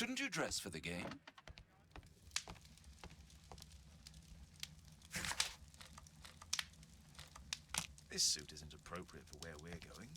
Shouldn't you dress for the game? This suit isn't appropriate for where we're going.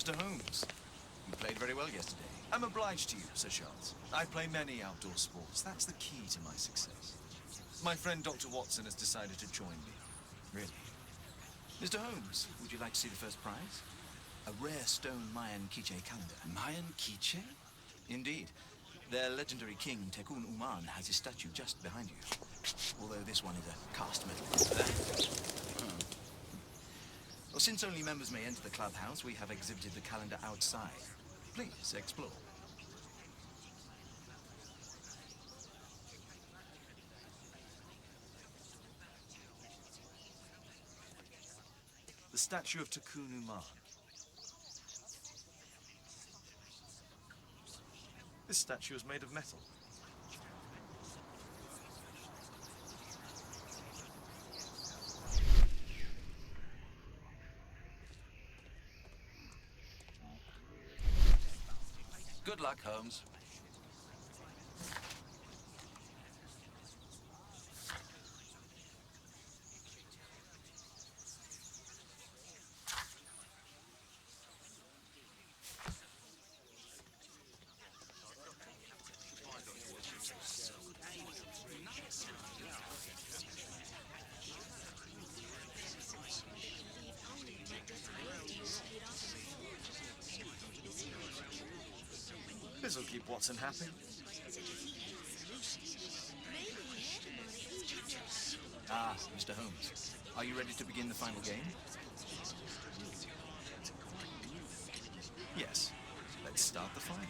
Mr. Holmes, you played very well yesterday. I'm obliged to you, Sir Charles. I play many outdoor sports. That's the key to my success. My friend Dr. Watson has decided to join me. Really? Mr. Holmes, would you like to see the first prize? A rare stone Mayan quiche calendar. Mayan quiche? Indeed. Their legendary king, Tekun Uman, has his statue just behind you. Although this one is a cast metal. Well, since only members may enter the clubhouse, we have exhibited the calendar outside. Please, explore. The statue of Tekun Uman. This statue is made of metal. Good luck, Holmes. This'll keep Watson happy. Ah, Mr. Holmes, are you ready to begin the final game? Yes. Let's start the fight.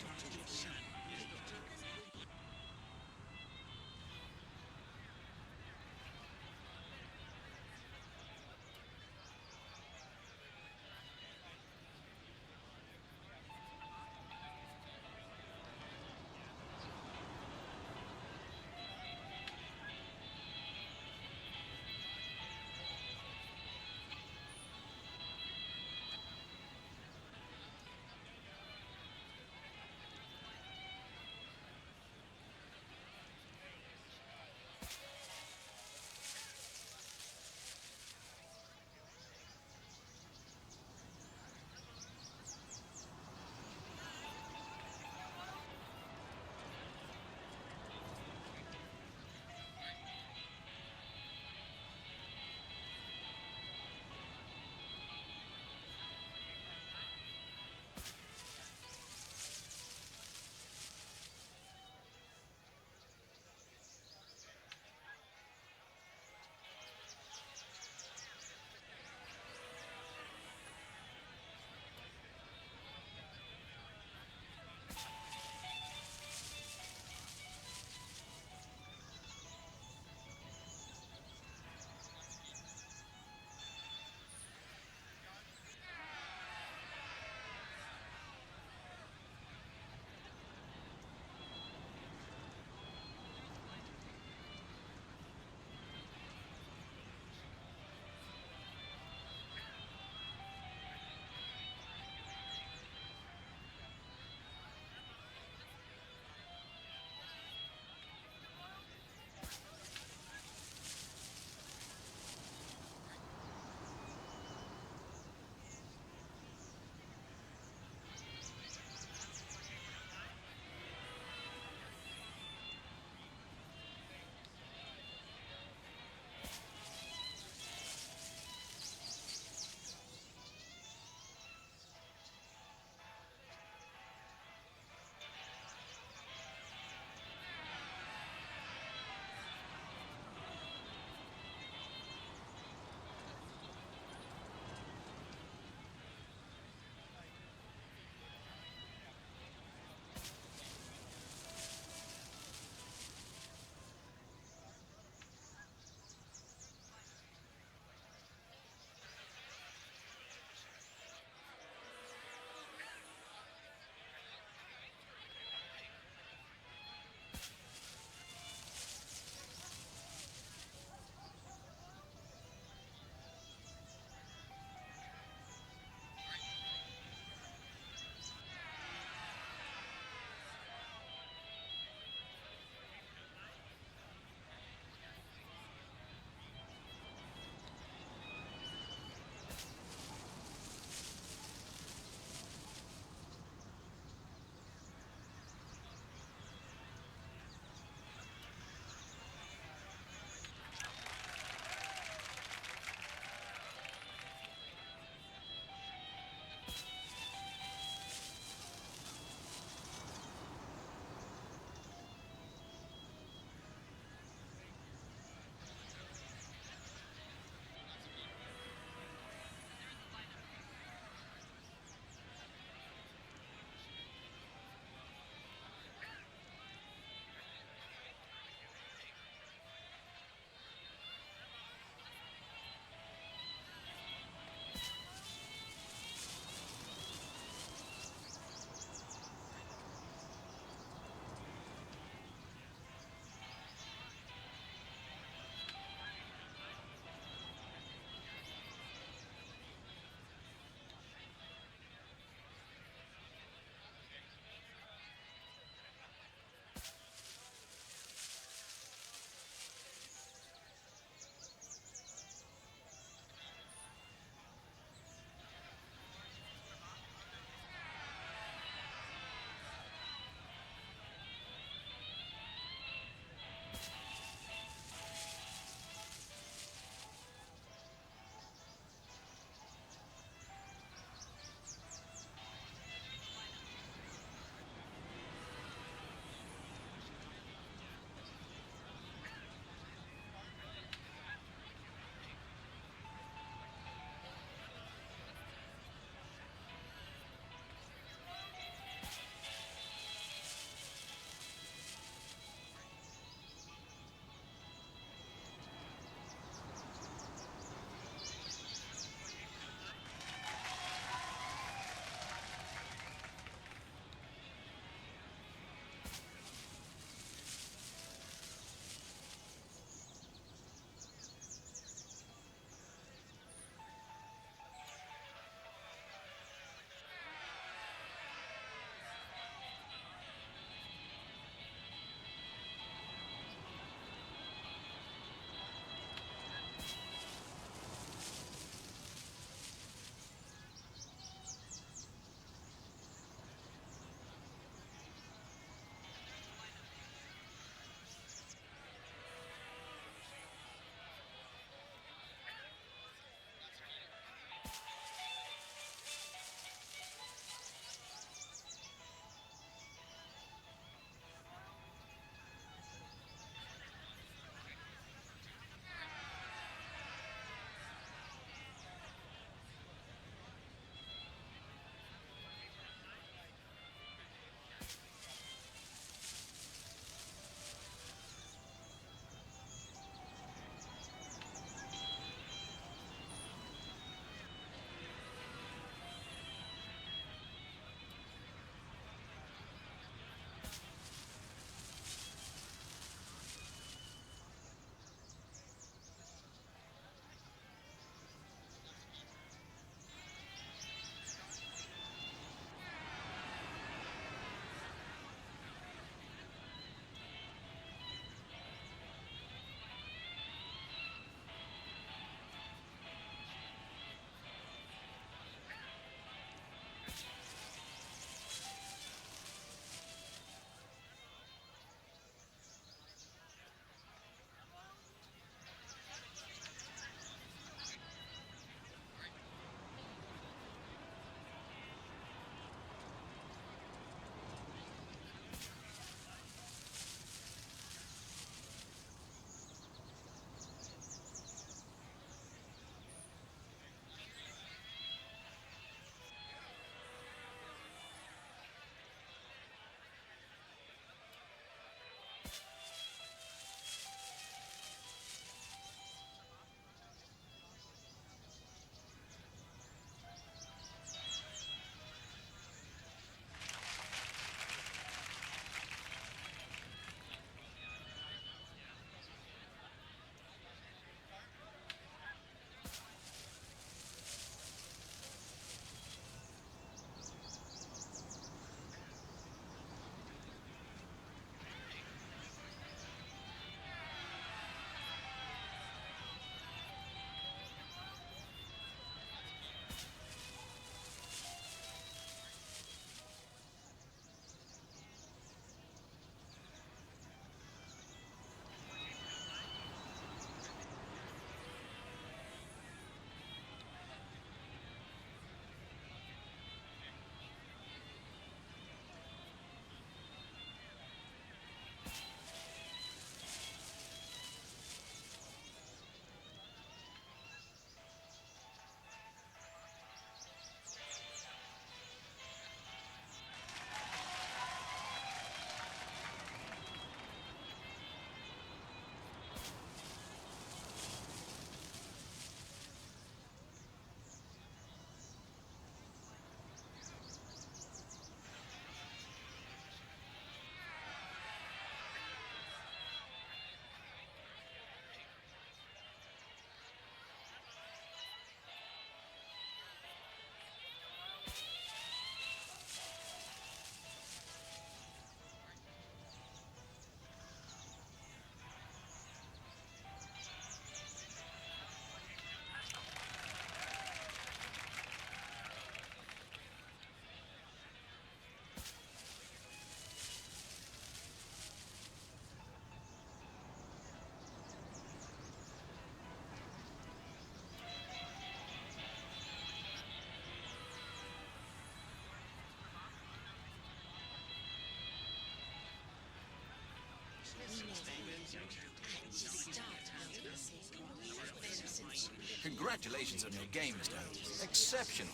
Congratulations on your game, Mr. Holmes. Exceptional.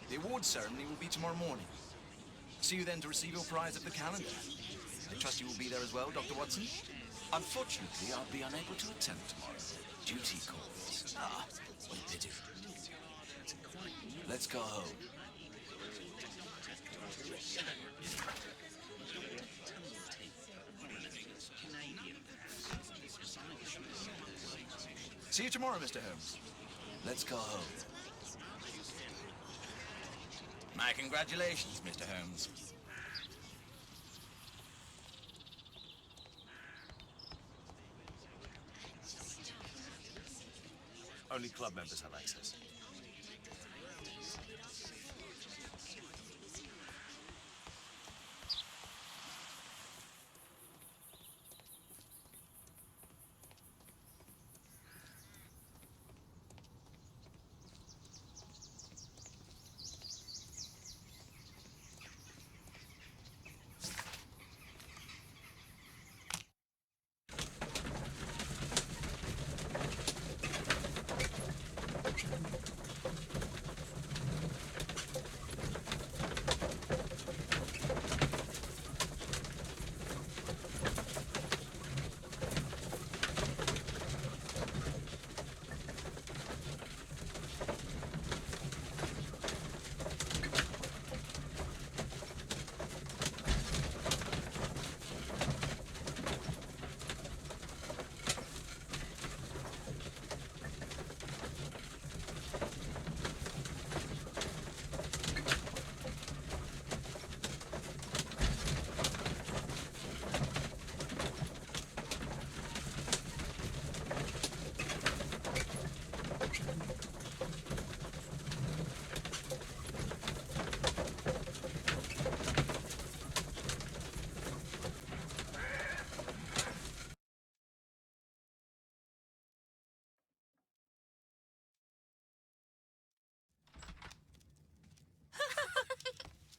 The awards ceremony will be tomorrow morning. See you then to receive your prize of the calendar. I trust you will be there as well, Dr. Watson? Unfortunately, I'll be unable to attend tomorrow. Duty calls. Ah, what a pity. Let's go home. See you tomorrow, Mr. Holmes. Let's go home. My congratulations, Mr. Holmes. Only club members have access.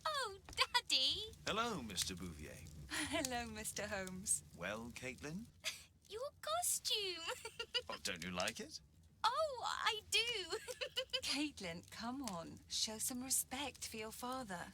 Oh, Daddy! Hello, Mr. Bouvier. Hello, Mr. Holmes. Well, Caitlin? Your costume! Oh, don't you like it? Oh, I do! Caitlin, come on. Show some respect for your father.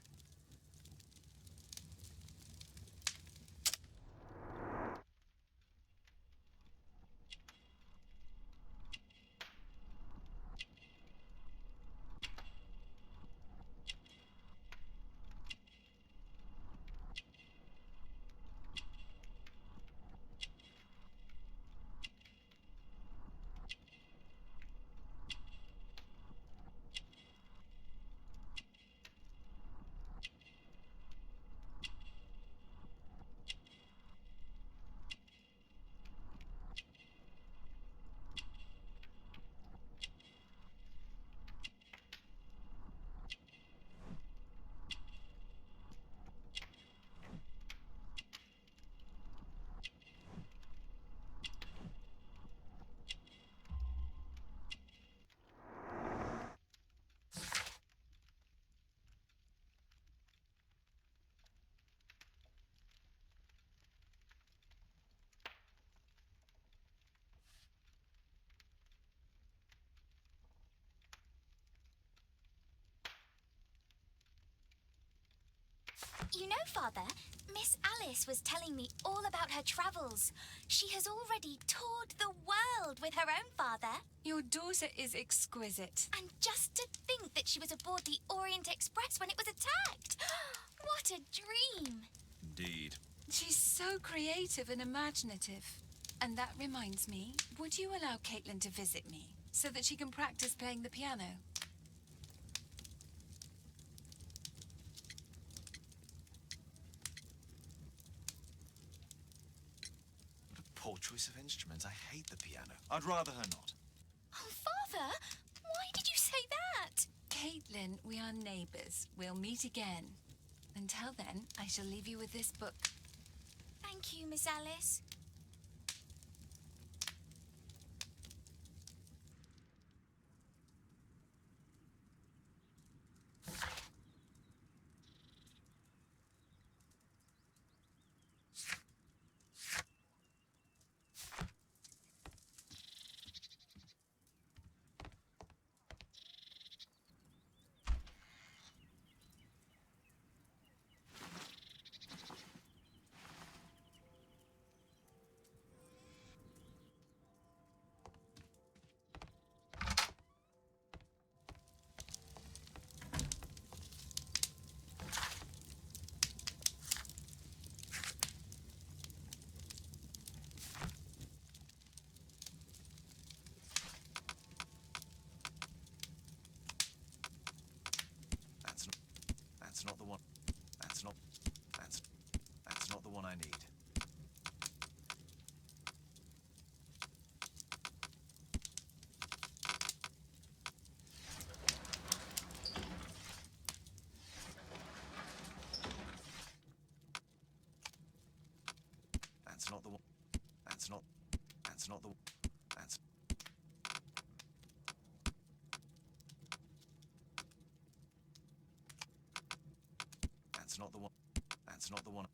You know, Father, Miss Alice was telling me all about her travels. She has already toured the world with her own father. Your daughter is exquisite. And just to think that she was aboard the Orient Express when it was attacked. What a dream! Indeed. She's so creative and imaginative. And that reminds me, would you allow Caitlin to visit me so that she can practice playing the piano? What a poor choice of instruments. I hate the piano. I'd rather her not. Oh, Father, why did you say that? Caitlin, we are neighbours. We'll meet again. Until then, I shall leave you with this book. Thank you, Miss Alice. That's not the... That's... That's not the one. That's not the one.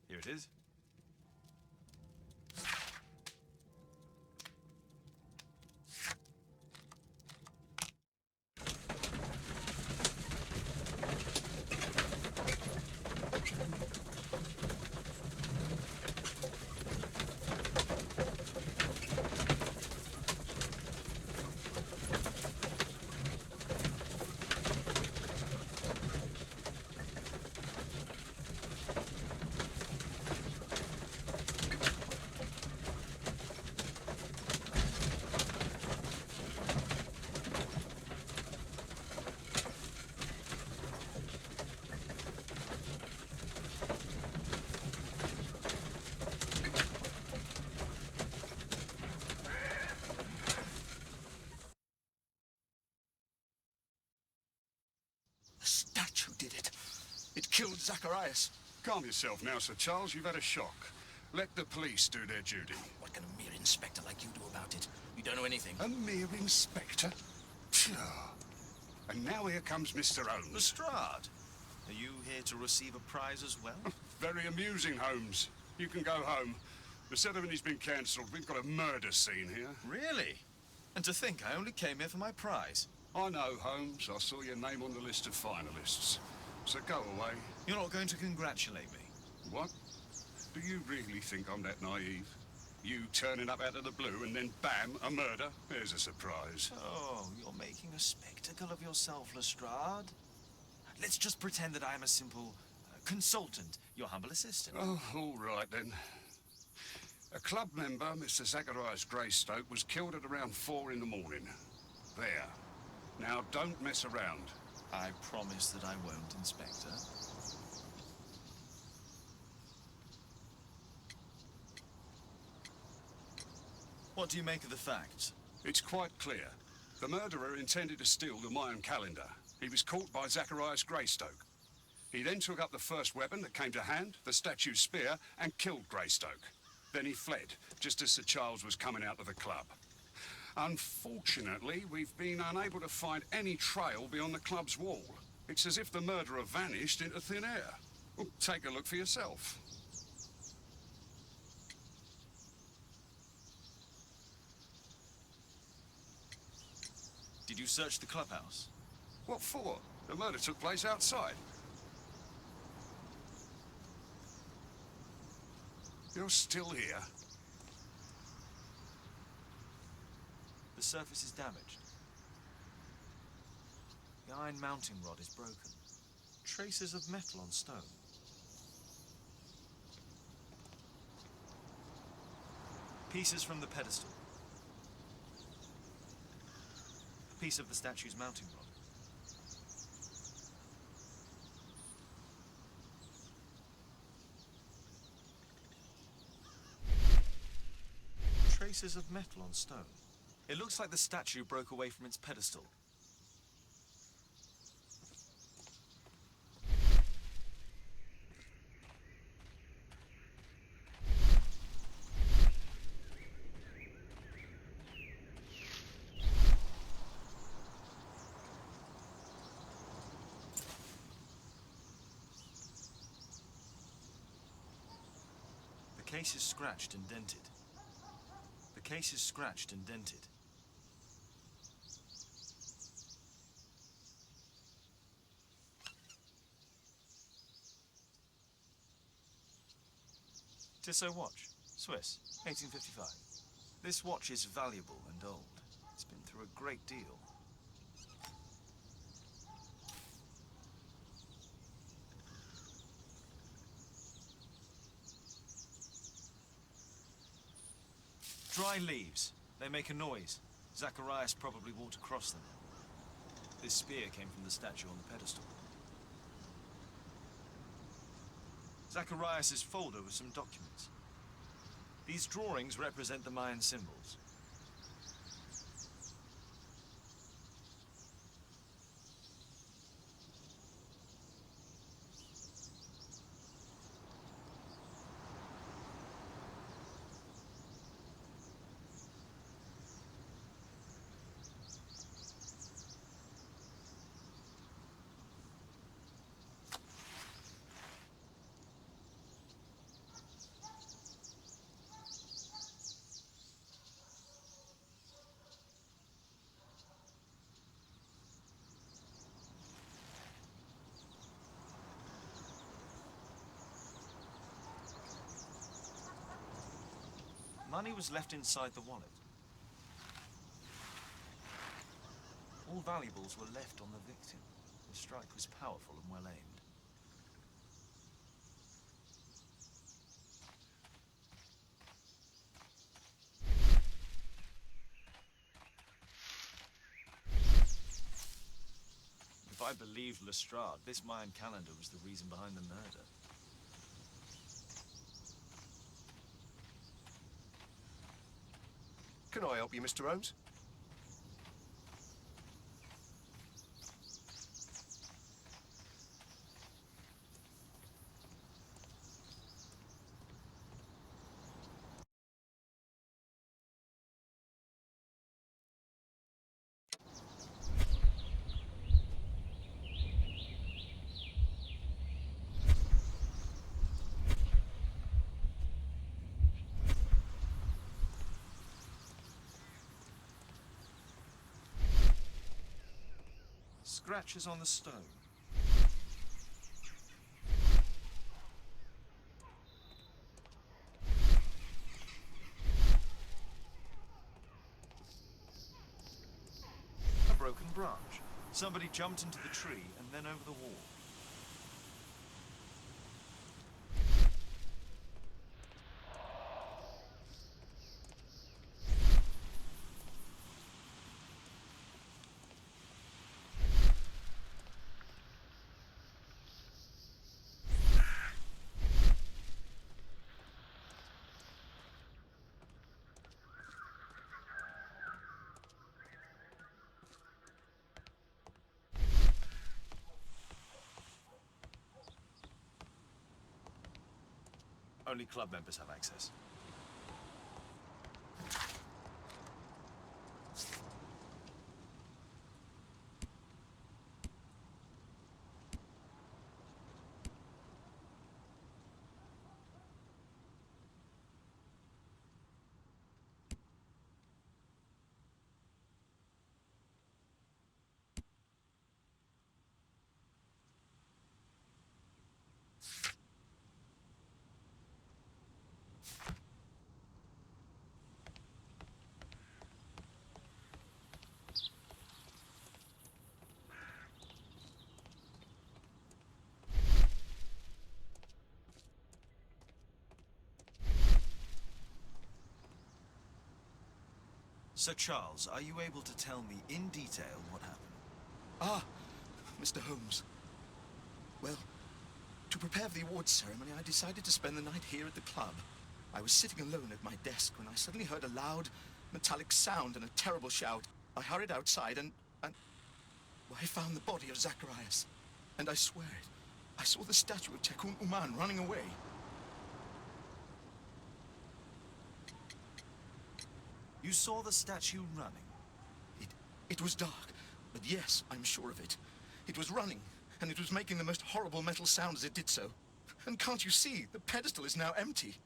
Here it is. The statue did it. It killed Zacharias. Calm yourself now, Sir Charles. You've had a shock. Let the police do their duty. What can a mere inspector like you do about it? You don't know anything. A mere inspector? Phew. And now here comes Mr. Holmes. Lestrade, are you here to receive a prize as well? Very amusing, Holmes. You can go home. The ceremony's been cancelled. We've got a murder scene here. Really? And to think I only came here for my prize. I know, Holmes. I saw your name on the list of finalists. So go away. You're not going to congratulate me. What? Do you really think I'm that naive? You turning up out of the blue and then bam, a murder? There's a surprise. Oh, you're making a spectacle of yourself, Lestrade. Let's just pretend that I am a simple consultant, your humble assistant. Oh, all right then. A club member, Mr. Zacharias Greystoke, was killed at around 4 in the morning. There. Now, don't mess around. I promise that I won't, Inspector. What do you make of the facts? It's quite clear. The murderer intended to steal the Mayan calendar. He was caught by Zacharias Greystoke. He then took up the first weapon that came to hand, the statue's spear, and killed Greystoke. Then he fled, just as Sir Charles was coming out of the club. Unfortunately, we've been unable to find any trail beyond the club's wall. It's as if the murderer vanished into thin air. Well, take a look for yourself. Did you search the clubhouse? What for? The murder took place outside. You're still here? The surface is damaged. The iron mounting rod is broken. Traces of metal on stone. Pieces from the pedestal. A piece of the statue's mounting rod. Traces of metal on stone. It looks like the statue broke away from its pedestal. The case is scratched and dented. The case is scratched and dented. Tissot watch, Swiss, 1855. This watch is valuable and old. It's been through a great deal. Dry leaves. They make a noise. Zacharias probably walked across them. This spear came from the statue on the pedestal. Zacharias' folder with some documents. These drawings represent the Mayan symbols. Money was left inside the wallet. All valuables were left on the victim. The strike was powerful and well aimed. If I believed Lestrade, this Mayan calendar was the reason behind the murder. Can I help you, Mr. Holmes? Scratches on the stone. A broken branch. Somebody jumped into the tree and then over the wall. Only club members have access. Sir Charles, are you able to tell me in detail what happened? Ah, Mr. Holmes. Well, to prepare for the awards ceremony, I decided to spend the night here at the club. I was sitting alone at my desk when I suddenly heard a loud, metallic sound and a terrible shout. I hurried outside and well, I found the body of Zacharias. And I swear it, I saw the statue of Tekun Uman running away. You saw the statue running? It was dark, but yes, I'm sure of it. It was running, and it was making the most horrible metal sound as it did so. And can't you see, the pedestal is now empty.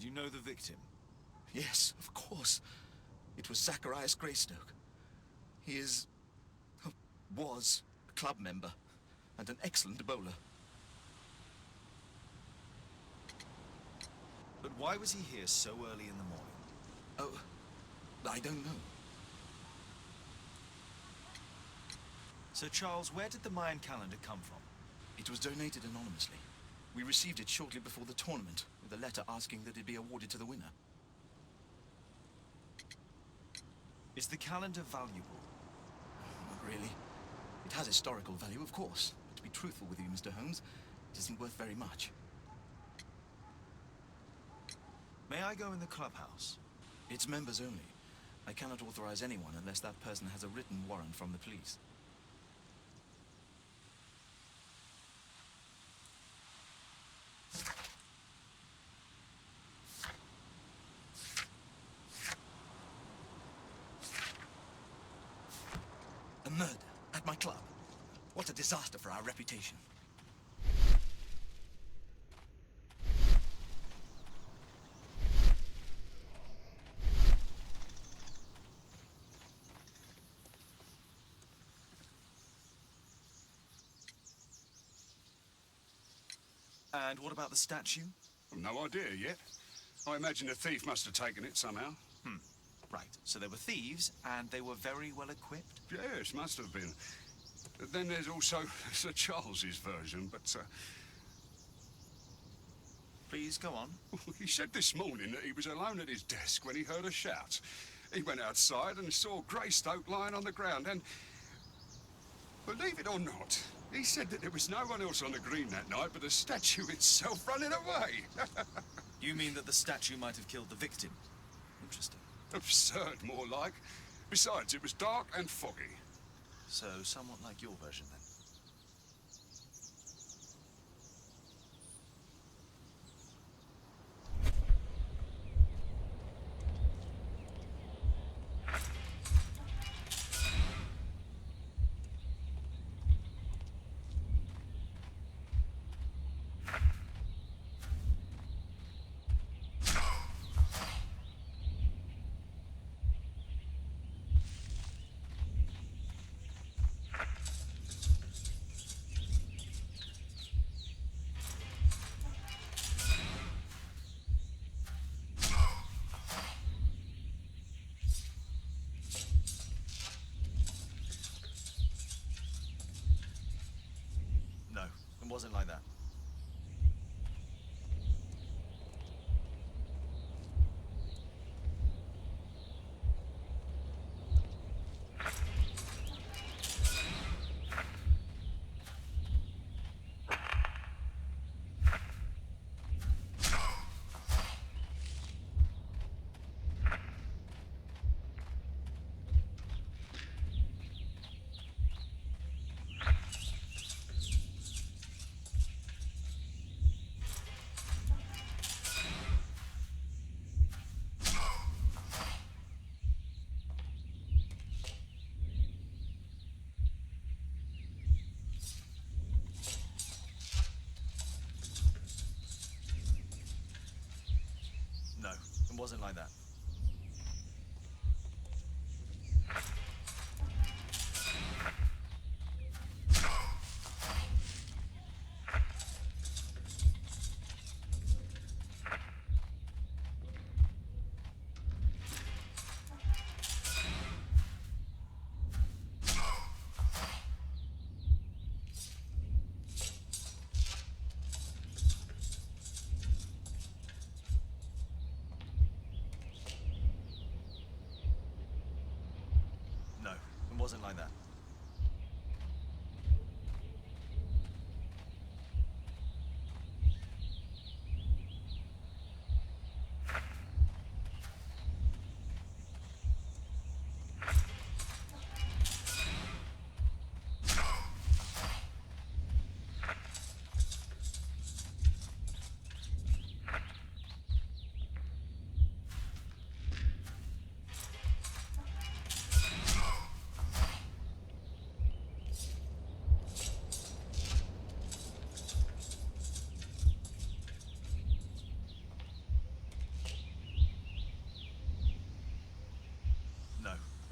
Did you know the victim? Yes, of course. It was Zacharias Greystoke. He is... was a club member and an excellent bowler. But why was he here so early in the morning? Oh, I don't know. So, Charles, where did the Mayan calendar come from? It was donated anonymously. We received it shortly before the tournament, with a letter asking that it be awarded to the winner. Is the calendar valuable? Not really. It has historical value, of course. But to be truthful with you, Mr. Holmes, it isn't worth very much. May I go in the clubhouse? It's members only. I cannot authorize anyone unless that person has a written warrant from the police. A murder at my club. What a disaster for our reputation. And what about the statue? No idea yet. I imagine the thief must have taken it somehow. Right, so there were thieves, and they were very well equipped. Yes, must have been. But then there's also Sir Charles's version, but Please, go on. he said this morning that he was alone at his desk when he heard a shout. He went outside and saw Greystoke lying on the ground, and believe it or not, he said that there was no one else on the green that night but the statue itself running away. You mean that the statue might have killed the victim? Interesting. Absurd, more like. Besides, it was dark and foggy. So, somewhat like your version, then. No, it wasn't like that. No, it wasn't like that. No, it wasn't like that.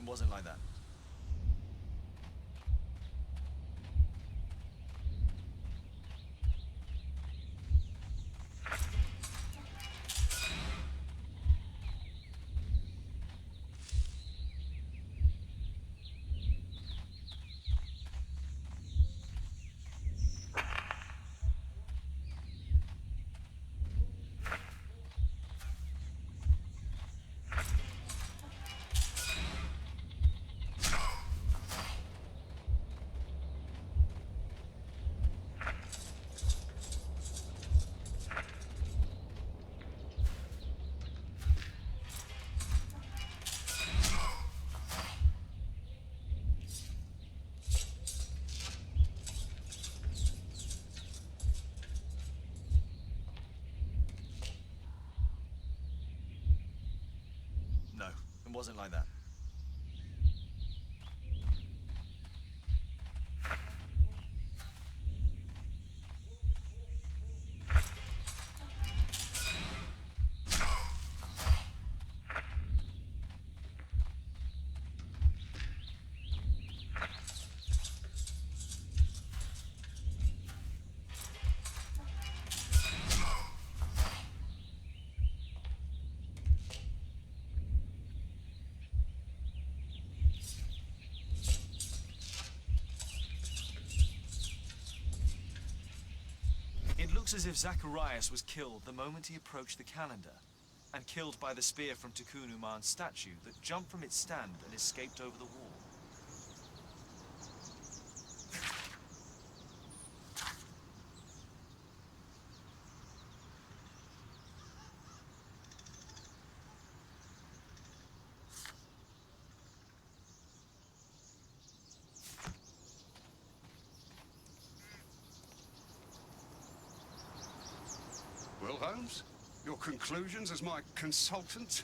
wasn't like that. No, it wasn't like that. It looks as if Zacharias was killed the moment he approached the calendar, and killed by the spear from Tikkun Uman's statue that jumped from its stand and escaped over the wall. Well, Holmes, your conclusions as my consultant?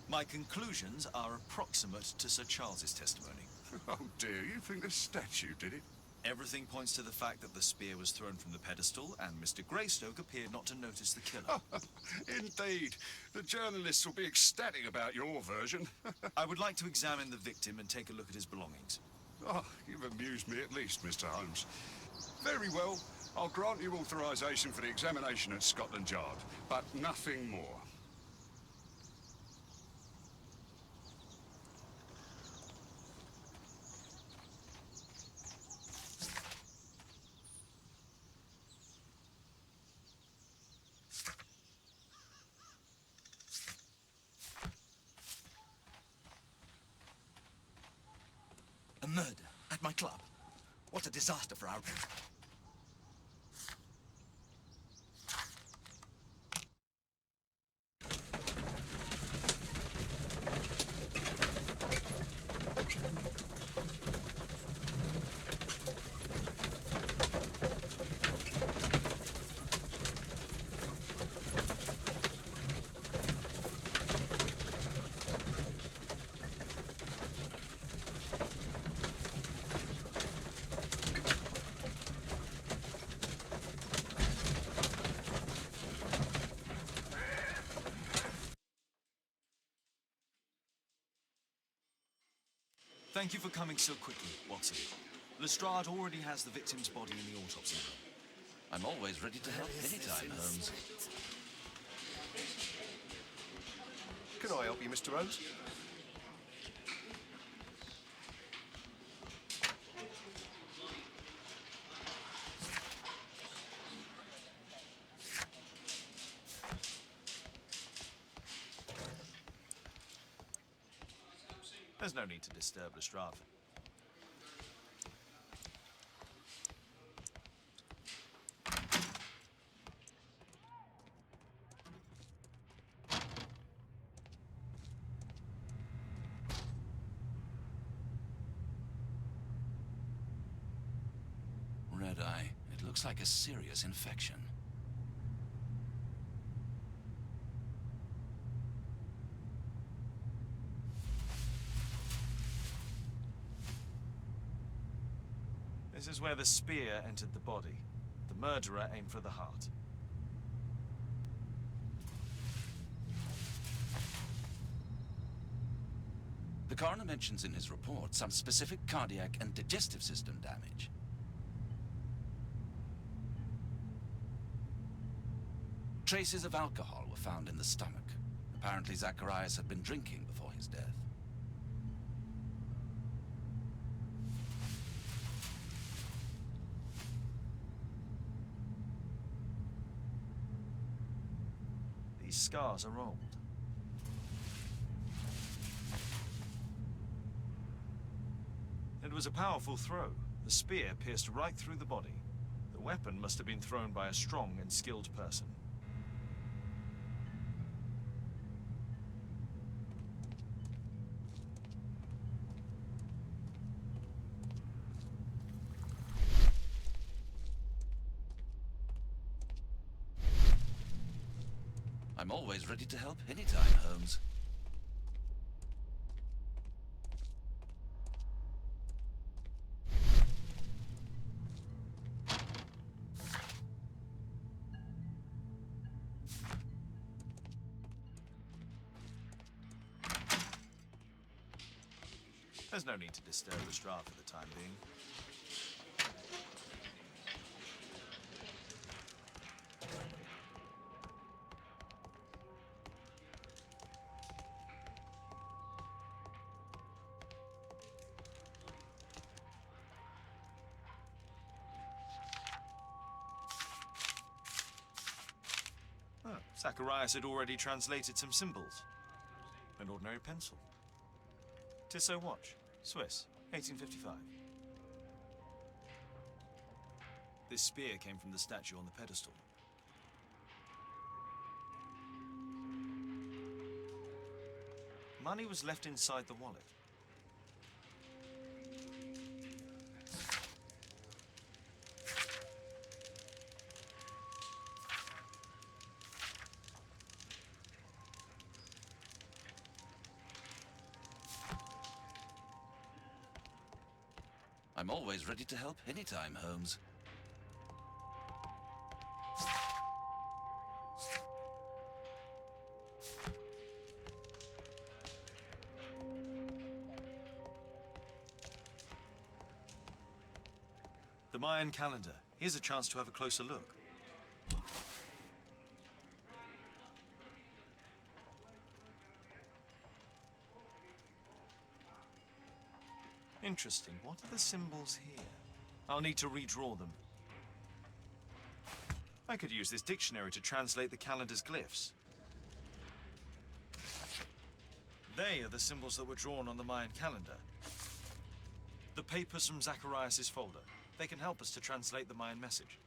My conclusions are approximate to Sir Charles's testimony. Oh dear, you think the statue did it? Everything points to the fact that the spear was thrown from the pedestal, and Mr. Greystoke appeared not to notice the killer. Indeed. The journalists will be ecstatic about your version. I would like to examine the victim and take a look at his belongings. Oh, you've amused me at least, Mr. Holmes. Very well. I'll grant you authorization for the examination at Scotland Yard, but nothing more. A murder at my club. What a disaster for our... Thank you for coming so quickly, Watson. Lestrade already has the victim's body in the autopsy room. I'm always ready to help anytime, Holmes. Can I help you, Mr. Holmes? There's no need to disturb Lestrade. Red eye. It looks like a serious infection. This is where the spear entered the body. The murderer aimed for the heart. The coroner mentions in his report some specific cardiac and digestive system damage. Traces of alcohol were found in the stomach. Apparently Zacharias had been drinking before his death. These scars are old. It was a powerful throw. The spear pierced right through the body. The weapon must have been thrown by a strong and skilled person. I'm always ready to help anytime, Holmes. There's no need to disturb the Strahd for the time being. Oh, Zacharias had already translated some symbols. An ordinary pencil. Tissot watch, Swiss, 1855. This spear came from the statue on the pedestal. Money was left inside the wallet. I'm always ready to help anytime, Holmes. The Mayan calendar. Here's a chance to have a closer look. Interesting. What are the symbols here? I'll need to redraw them. I could use this dictionary to translate the calendar's glyphs. They are the symbols that were drawn on the Mayan calendar. The papers from Zacharias' folder. They can help us to translate the Mayan message.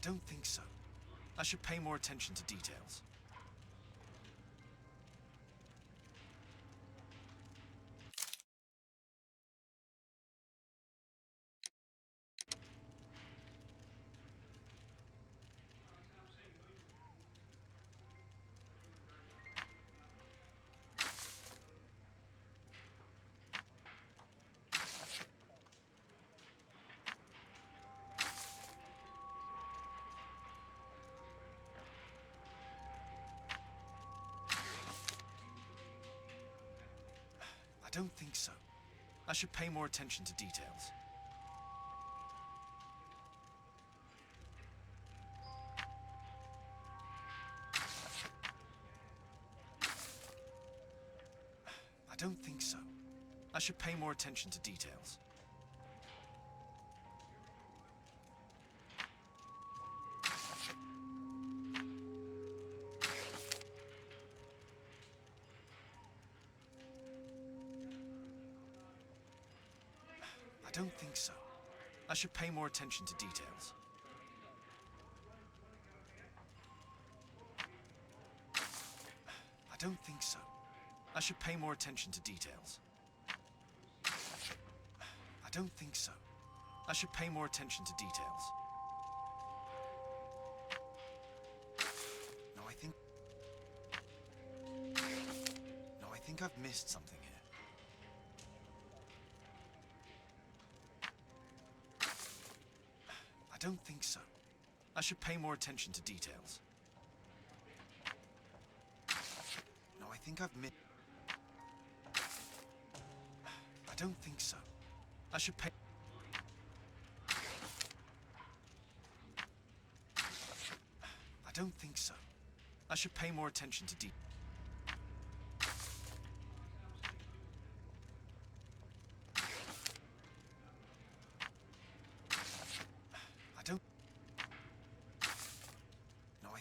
don't think so. I should pay more attention to details. I don't think so. I should pay more attention to details. I don't think so. I should pay more attention to details. I don't think so. I should pay more attention to details. I don't think so. I should pay more attention to details. I don't think so. I should pay more attention to details. No, I think I've missed something here. I don't think so. I should pay more attention to details. No, I think I've missed... I don't think so. I should pay... I don't think so. I should pay more attention to details. I don't... No, I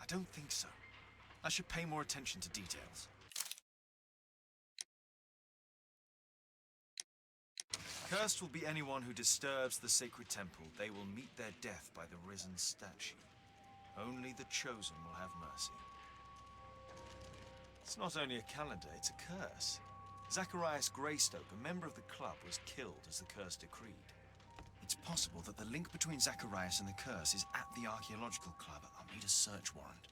don't think so. I should pay more attention to details. Cursed will be anyone who disturbs the sacred temple. They will meet their death by the risen statue. Only the chosen will have mercy. It's not only a calendar, it's a curse. Zacharias Greystoke, a member of the club, was killed as the curse decreed. It's possible that the link between Zacharias and the curse is at the archaeological club. I'll need a search warrant.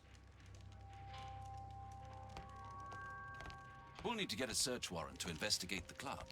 We'll need to get a search warrant to investigate the club.